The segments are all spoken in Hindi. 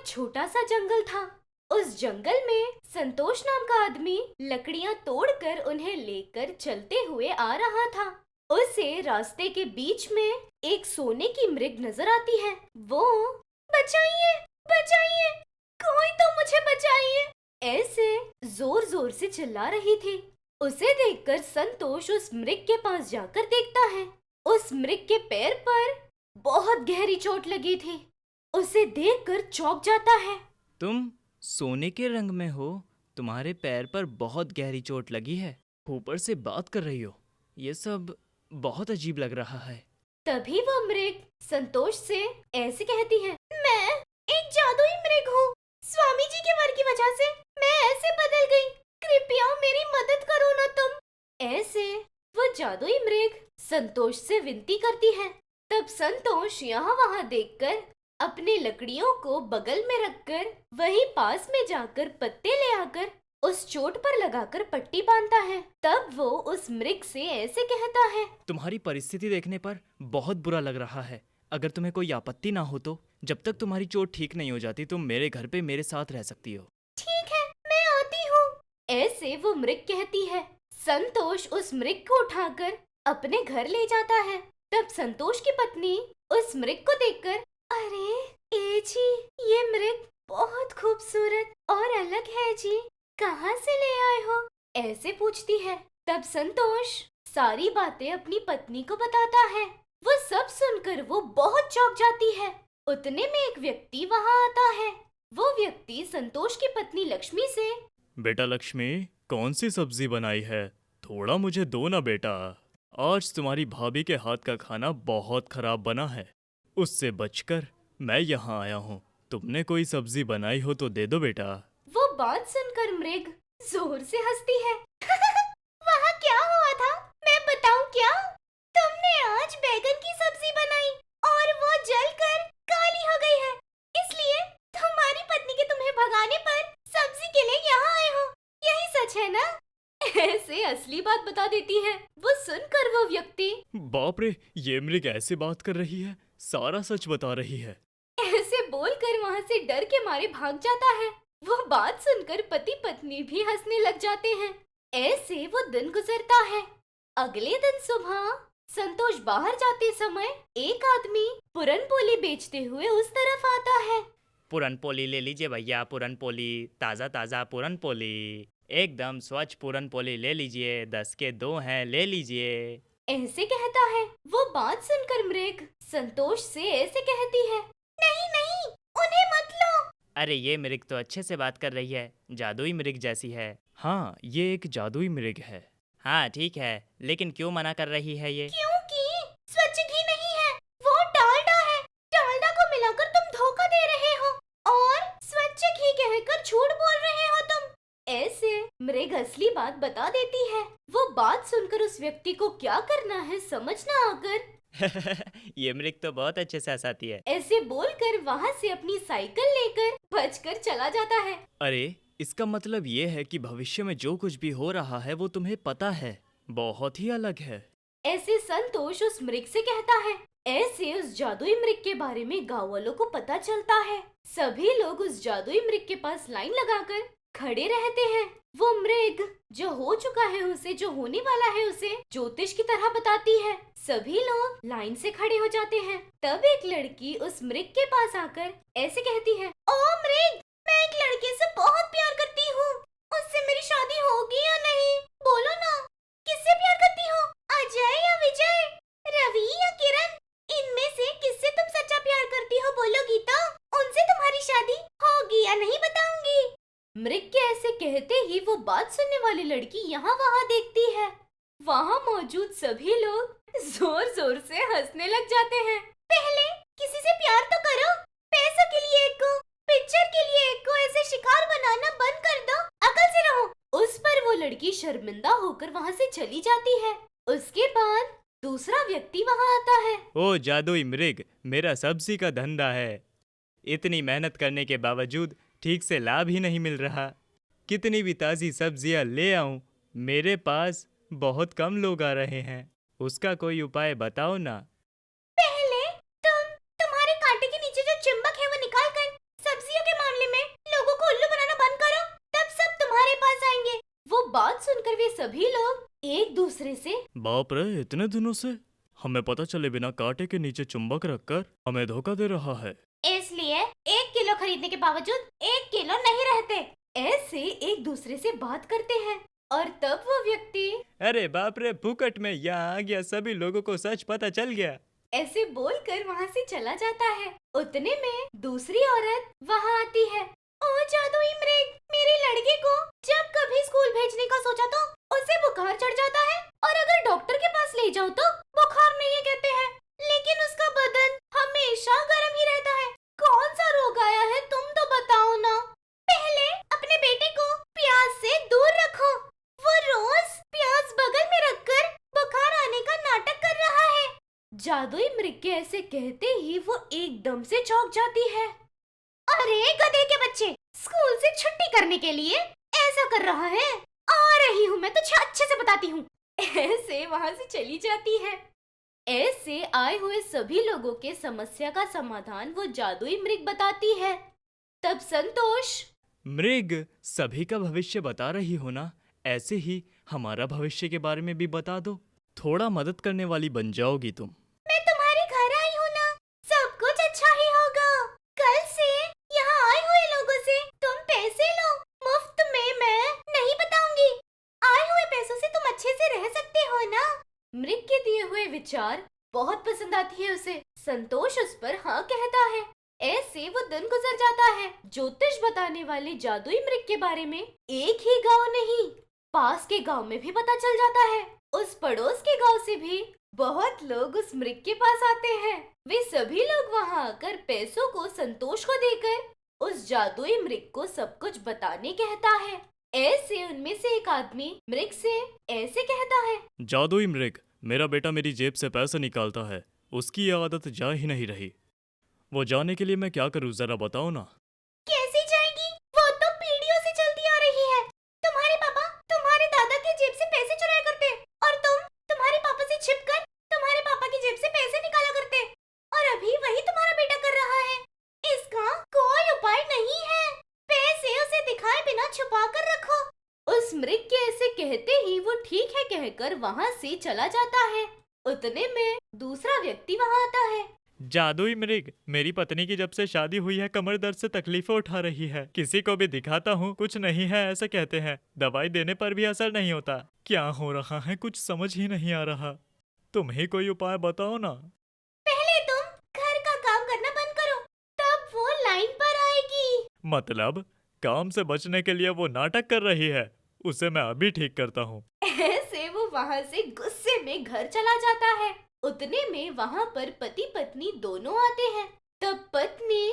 बहुत छोटा सा जंगल था। उस जंगल में संतोष नाम का आदमी लकड़ियां तोड़कर उन्हें लेकर चलते हुए आ रहा था। उसे रास्ते के बीच में एक सोने की मृग नजर आती है। वो बचाइए, बचाइए, कोई तो मुझे बचाइए, ऐसे जोर जोर से चिल्ला रही थी। उसे देखकर संतोष उस मृग के पास जाकर देखता है। उस मृग के पैर पर बहुत गहरी चोट लगी थी। उसे देखकर चौंक जाता है। तुम सोने के रंग में हो, तुम्हारे पैर पर बहुत गहरी चोट लगी है, ऊपर से बात कर रही हो, ये सब बहुत अजीब लग रहा है। तभी वो मृग संतोष से ऐसे कहती है, मैं एक जादुई मृग हूँ। स्वामी जी के वर की वजह से मैं ऐसे बदल गई। कृपया मेरी मदद करो ना तुम। ऐसे वो जादुई मृग संतोष से विनती करती है। तब संतोष यहाँ वहाँ देखकर अपने लकड़ियों को बगल में रखकर वही पास में जाकर पत्ते ले आकर उस चोट पर लगाकर पट्टी बांधता है। तब वो उस मृग से ऐसे कहता है, तुम्हारी परिस्थिति देखने पर बहुत बुरा लग रहा है। अगर तुम्हें कोई आपत्ति ना हो तो जब तक तुम्हारी चोट ठीक नहीं हो जाती तुम मेरे घर पे मेरे साथ रह सकती हो। ठीक है, मैं आती हूँ, ऐसे वो मृग कहती है। संतोष उस मृग को उठाकर अपने घर ले जाता है। तब संतोष की पत्नी उस मृग को देखकर, अरे ए जी, ये मृग बहुत खूबसूरत और अलग है जी, कहाँ से ले आए हो, ऐसे पूछती है। तब संतोष सारी बातें अपनी पत्नी को बताता है। वो सब सुनकर वो बहुत चौंक जाती है। उतने में एक व्यक्ति वहाँ आता है। वो व्यक्ति संतोष की पत्नी लक्ष्मी से, बेटा लक्ष्मी, कौन सी सब्जी बनाई है? थोड़ा मुझे दो ना बेटा। आज तुम्हारी भाभी के हाथ का खाना बहुत खराब बना है, उससे बचकर मैं यहाँ आया हूँ। तुमने कोई सब्जी बनाई हो तो दे दो बेटा। वो बात सुनकर मृग जोर से हंसती है। वहाँ क्या हुआ था, मैं बताऊं क्या? तुमने आज बैगन की सब्जी बनाई और वो जलकर काली हो गई है, इसलिए तुम्हारी पत्नी के तुम्हें भगाने पर सब्जी के लिए यहाँ आए हो। यही सच है ना? ऐसे असली बात बता देती है। वो सुनकर वो व्यक्ति, बाप रे, ये मृग ऐसे बात कर रही है, सारा सच बता रही है। ऐसे बोलकर वहाँ से डर के मारे भाग जाता है। वो बात सुनकर पति पत्नी भी हंसने लग जाते हैं। ऐसे वो दिन गुजरता है। अगले दिन सुबह संतोष बाहर जाते समय एक आदमी पूरन पोली बेचते हुए उस तरफ आता है। पूरन पोली ले लीजिए भैया, पूरन पोली, ताज़ा ताज़ा पूरन पोली, एकदम स्वच्छ पूरन पोली ले लीजिए, 10 के 2 हैं, ले लीजिए। ऐसे कहता है। वो बात सुनकर मृग संतोष से ऐसे कहती है, नहीं नहीं, उन्हें मत लो। अरे ये मृग तो अच्छे से बात कर रही है, जादुई मृग जैसी है। हाँ, ये एक जादुई मृग है। हाँ ठीक है, लेकिन क्यों मना कर रही है ये? क्योंकि स्वच्छ घी नहीं है, वो डालडा है। डालडा को मिलाकर तुम धोखा दे रहे हो और स्वच्छ घी कहकर झूठ बोल रहे हो तुम। ऐसे मृग असली बात बता देती है। वो बात सुनकर उस व्यक्ति को क्या करना है समझ ना आकर ये मृग तो बहुत अच्छे से हंसाती है। ऐसे बोलकर वहाँ से अपनी साइकिल लेकर बचकर चला जाता है। अरे, इसका मतलब ये है कि भविष्य में जो कुछ भी हो रहा है वो तुम्हें पता है, बहुत ही अलग है। ऐसे संतोष उस मृग से कहता है। ऐसे उस जादुई मृग के बारे में गांव वालों को पता चलता है। सभी लोग उस जादुई मृग के पास लाइन लगाकर खड़े रहते हैं। वो मृग जो हो चुका है उसे, जो होने वाला है उसे ज्योतिष की तरह बताती है। सभी लोग लाइन से खड़े हो जाते हैं। तब एक लड़की उस मृग के पास आकर ऐसे कहती है, ओ मृग, मैं एक लड़के से बहुत प्यार करती हूँ, उससे मेरी शादी होगी या नहीं? बोलो ना, किससे प्यार करती हो? अजय या विजय, रवि या किरण? इनमें से किससे तुम सच्चा प्यार करती हो? बोलोगी तो उनसे तुम्हारी शादी होगी या नहीं बताऊंगी। मृग के ऐसे कहते ही वो बात सुनने वाली लड़की यहाँ वहाँ देखती है। वहाँ मौजूद सभी लोग जोर जोर से हंसने लग जाते हैं। पहले किसी से प्यार तो करो, पैसों के लिए एक को, पिक्चर के लिए एक को ऐसे शिकार बनाना बंद कर दो, अकल से रहो। उस पर वो लड़की शर्मिंदा होकर वहाँ से चली जाती है। उसके बाद दूसरा व्यक्ति वहाँ आता है। ओ जादुई मृग, मेरा सब्जी का धंधा है, इतनी मेहनत करने के बावजूद ठीक से लाभ ही नहीं मिल रहा। कितनी भी ताज़ी सब्जियां ले आऊं, मेरे पास बहुत कम लोग आ रहे हैं, उसका कोई उपाय बताओ ना। पहले तुम्हारे कांटे के नीचे जो चिंबक है वो निकाल कर सब्जियों के सभी लोग एक दूसरे से बाप रे, इतने दिनों से हमें पता चले बिना कांटे के नीचे चुंबक रखकर हमें धोखा दे रहा है। इसलिए 1 किलो खरीदने के बावजूद 1 किलो नहीं रहते। ऐसे एक दूसरे से बात करते हैं और तब वो व्यक्ति अरे बाप रे, फुकट में यहाँ आ गया, सभी लोगों को सच पता चल गया। ऐसे बोलकर वहाँ से चला जाता है। उतने में दूसरी औरत वहाँ आती है। ओ जादुई मृग, मेरी लड़की को जब कभी स्कूल भेजने का सोचा तो उसे बुखार चढ़ जाता है और अगर डॉक्टर के पास ले जाओ तो बुखार नहीं है कहते हैं, लेकिन उसका बदन हमेशा गर्म ही रहता है। कौन सा रोग आया है तुम तो बताओ ना। पहले अपने बेटे को प्याज से दूर रखो। वो रोज प्याज बगल में रखकर बुखार आने का नाटक कर रहा है। जादुई मृग के ऐसे कहते ही वो एकदम से चौंक जाती है। अरे गधे के बच्चे, स्कूल से छुट्टी करने के लिए ऐसा कर रहा है। आ रही हूँ मैं तुझे अच्छे से बताती हूँ। ऐसे वहाँ से चली जाती है। ऐसे आए हुए सभी लोगों के समस्या का समाधान वो जादुई मृग बताती है। तब संतोष मृग, सभी का भविष्य बता रही हो ना, ऐसे ही हमारा भविष्य के बारे में भी बता दो। थोड़ा मदद करने वाली बन जाओगी तुम। मैं तुम्हारे घर आई हूँ ना, सब कुछ अच्छा ही होगा। कल से यहाँ आए हुए लोगों से तुम पैसे लो, मुफ्त में मैं नहीं बताऊंगी। आए हुए पैसों से तुम अच्छे से रह सकते हो ना। मृग के दिए हुए विचार बहुत पसंद आती है उसे। संतोष उस पर हाँ कहता है। ऐसे वो दिन गुजर जाता है। ज्योतिष बताने वाले जादुई मृग के बारे में एक ही गांव नहीं, पास के गांव में भी पता चल जाता है। उस पड़ोस के गांव से भी बहुत लोग उस मृग के पास आते हैं। वे सभी लोग वहां आकर पैसों को संतोष को देकर उस जादुई मृग को सब कुछ बताने कहता है। ऐसे उनमें से एक आदमी मृग से ऐसे कहता है। जादुई मृग, मेरा बेटा मेरी जेब से पैसे निकालता है, उसकी ये आदत जा ही नहीं रही। वो जाने के लिए मैं क्या करूं, जरा बताओ ना। कैसी जाएगी, वो तो पीढ़ियों से चलती आ रही है। तुम्हारे पापा तुम्हारे दादा की जेब से पैसे चुराया करते और तुम तुम्हारे पापा से छिपकर तुम्हारे पापा की जेब से पैसे निकाला करते, और अभी वही तुम्हारा बेटा कर रहा है। इसका कोई उपाय नहीं है। पैसे उसे दिखाए बिना छुपा कर रखो। उस मृग के ऐसे कहते ही वो ठीक है कहकर वहाँ से चला जाता है। उतने में दूसरा व्यक्ति वहाँ आता है। जादुई मृग, मेरी पत्नी की जब से शादी हुई है कमर दर्द से तकलीफें उठा रही है। किसी को भी दिखाता हूँ कुछ नहीं है ऐसे कहते हैं, दवाई देने पर भी असर नहीं होता। क्या हो रहा है कुछ समझ ही नहीं आ रहा। तुम ही कोई उपाय बताओ ना। पहले तुम घर का काम करना बंद करो, तब वो लाइन पर आएगी। मतलब काम से बचने के लिए वो नाटक कर रही है, उसे मैं अभी ठीक करता हूँ। ऐसे वो वहाँ से गुस्से में घर चला जाता है। उतने में वहाँ पर पति पत्नी दोनों आते हैं। तब पत्नी,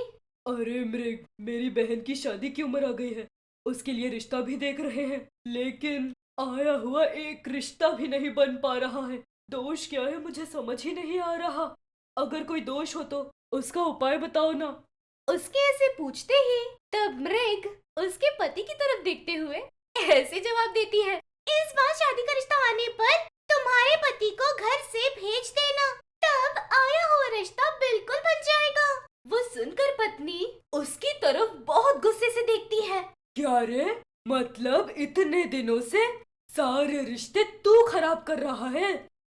अरे मृग, मेरी बहन की शादी की उम्र आ गई है, उसके लिए रिश्ता भी देख रहे हैं, लेकिन आया हुआ एक रिश्ता भी नहीं बन पा रहा है। दोष क्या है मुझे समझ ही नहीं आ रहा। अगर कोई दोष हो तो उसका उपाय बताओ ना। उसके ऐसे पूछते ही तब मृग उसके पति की तरफ देखते हुए ऐसे जवाब देती है। इस बार शादी का रिश्ता आने पर तुम्हारे पति को घर से भेज देना, तब आया हुआ रिश्ता बिल्कुल बन जाएगा। वो सुनकर पत्नी उसकी तरफ बहुत गुस्से से देखती है। क्या रे, मतलब इतने दिनों से सारे रिश्ते तू खराब कर रहा है?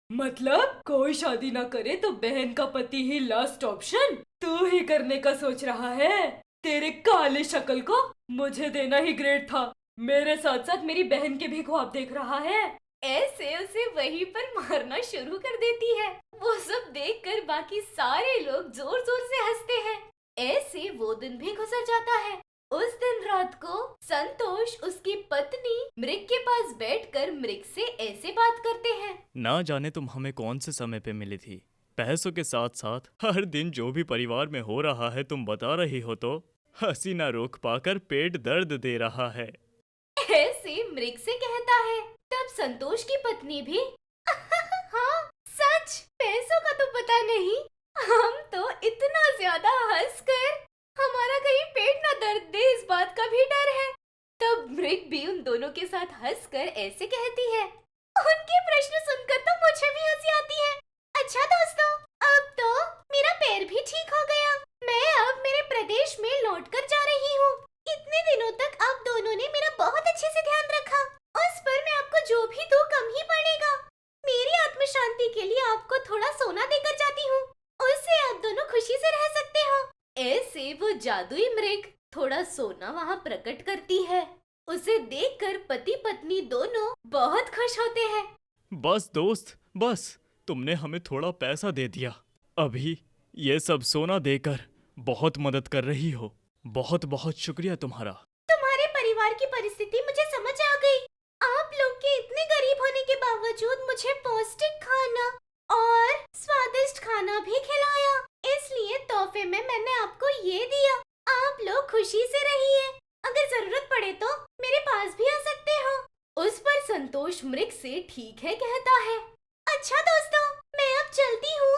मतलब कोई शादी ना करे तो बहन का पति ही लास्ट ऑप्शन तू ही करने का सोच रहा है? तेरे काले शक्ल को मुझे देना ही ग्रेट था। मेरे साथ साथ मेरी बहन के भी ख्वाब देख रहा है। ऐसे उसे वहीं पर मारना शुरू कर देती है। वो सब देखकर बाकी सारे लोग जोर जोर से हंसते हैं। ऐसे वो दिन भी गुजर जाता है। उस दिन रात को संतोष उसकी पत्नी मृग के पास बैठकर मृग से ऐसे बात करते हैं। ना जाने तुम हमें कौन से समय पे मिली थी। पैसों के साथ साथ हर दिन जो भी परिवार में हो रहा है तुम बता रही हो तो हंसी ना रोक पाकर पेट दर्द दे रहा है। ऐसे मृग से कहता है। तब संतोष की पत्नी भी हाँ सच, पैसों का तो पता नहीं, हम तो इतना ज्यादा हंसकर हमारा कहीं पेट ना दर्द दे इस बात का भी डर है। तब मृग भी उन दोनों के साथ हंसकर ऐसे कहती है। उनके प्रश्न सुनकर तो मुझे भी हंसी आती है। अच्छा दोस्तों, अब तो मेरा पैर भी ठीक हो गया। मैं अब मेरे प्रदेश में लौटकर जा रही हूँ। इतने दिनों तक आप दोनों ने मेरा बहुत अच्छे से ध्यान रखा। उस पर मैं आपको जो भी दूं जादुई मृग थोड़ा सोना वहाँ प्रकट करती है। उसे देखकर पति पत्नी दोनों बहुत खुश होते हैं। बस दोस्त, बस तुमने हमें थोड़ा पैसा दे दिया। अभी ये सब सोना देकर बहुत मदद कर रही हो। बहुत बहुत शुक्रिया तुम्हारा। तुम्हारे परिवार की परिस्थिति मुझे समझ आ गई। आप लोग के इतने गरीब होने के बावजूद मुझे पौष्टिक खाना और स्वादिष्ट खाना भी खिलाया, इसलिए तोहफे में मैंने आपको ये दिया। आप लोग खुशी से रहिए। अगर जरूरत पड़े तो मेरे पास भी आ सकते हो। उस पर संतोष मृग से ठीक है कहता है। अच्छा दोस्तों, मैं अब चलती हूँ।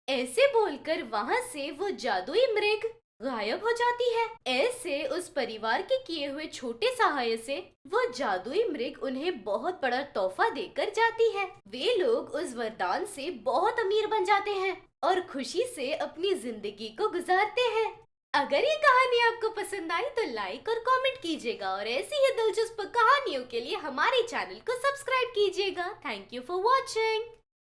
ऐसे बोलकर वहाँ से वो जादुई मृग गायब हो जाती है। ऐसे उस परिवार के किए हुए छोटे सहाय से वो जादुई मृग उन्हें बहुत बड़ा तोहफा देकर जाती है। वे लोग उस वरदान से बहुत अमीर बन जाते हैं और खुशी से अपनी जिंदगी को गुजारते हैं। अगर ये कहानी आपको पसंद आई तो लाइक और कमेंट कीजिएगा और ऐसी ही दिलचस्प कहानियों के लिए हमारे चैनल को सब्सक्राइब कीजिएगा। Thank you for watching.